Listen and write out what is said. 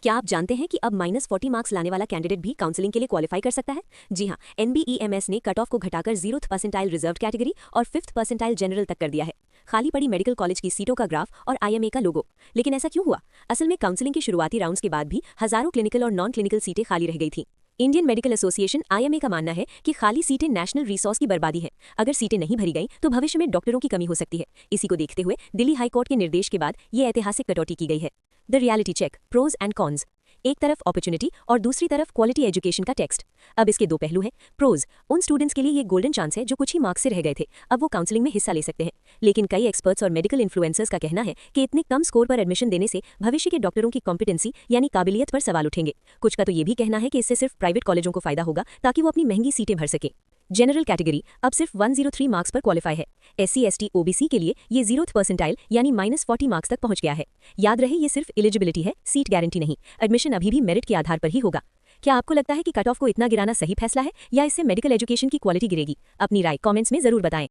क्या आप जानते हैं कि अब -40 मार्क्स लाने वाला कैंडिडेट भी काउंसलिंग के लिए क्वालिफाई कर सकता है? जी हाँ, NBEMS ने कट ऑफ को घटाकर 0th परसेंटाइल रिजर्व कैटेगरी और 5th परसेंटाइल जनरल तक कर दिया है। खाली पड़ी मेडिकल कॉलेज की सीटों का ग्राफ और IMA का लोगो। लेकिन ऐसा क्यों हुआ? असल में काउंसलिंग के शुरुआती राउंड्स के बाद भी हजारों क्लिनिकल और नॉन क्लिनिकल सीटें खाली रह गई थीं। इंडियन मेडिकल एसोसिएशन IMA का मानना है कि खाली सीटें नेशनल रिसोर्स की बर्बादी है। अगर सीटें नहीं भरी गईं तो भविष्य में डॉक्टरों की कमी हो सकती है। इसी को देखते हुए दिल्ली हाईकोर्ट के निर्देश के बाद ये ऐतिहासिक कटौती की गई है। The reality check, pros and cons. एक तरफ अपॉर्चुनिटी और दूसरी तरफ क्वालिटी एजुकेशन का टेक्स्ट। अब इसके दो पहलू हैं। प्रोज, उन स्टूडेंट्स के लिए ये गोल्डन चांस है जो कुछ ही मार्क्स से रह गए थे, अब वो काउंसलिंग में हिस्सा ले सकते हैं। लेकिन कई एक्सपर्ट्स और मेडिकल इन्फ्लुएंसर्स का कहना है कि इतने कम स्कोर पर एडमिशन देने से भविष्य के डॉक्टरों की कॉम्पिटेंसी यानी काबिलियत पर सवाल उठेंगे। कुछ का तो ये भी कहना है कि इससे सिर्फ प्राइवेट कॉलेजों को फायदा होगा ताकि वो अपनी महंगी सीटें भर सके। जनरल कैटेगरी अब सिर्फ 103 मार्क्स पर क्वालिफाई है। SC ST OBC के लिए ये 0th परसेंटाइल यानी -40 मार्क्स तक पहुंच गया है। याद रहे ये सिर्फ एलिजिबिलिटी है, सीट गारंटी नहीं। एडमिशन अभी भी मेरिट के आधार पर ही होगा। क्या आपको लगता है कि कट ऑफ को इतना गिराना सही फैसला है या इससे मेडिकल एजुकेशन की क्वालिटी गिरेगी? अपनी राय कमेंट्स में जरूर बताएं।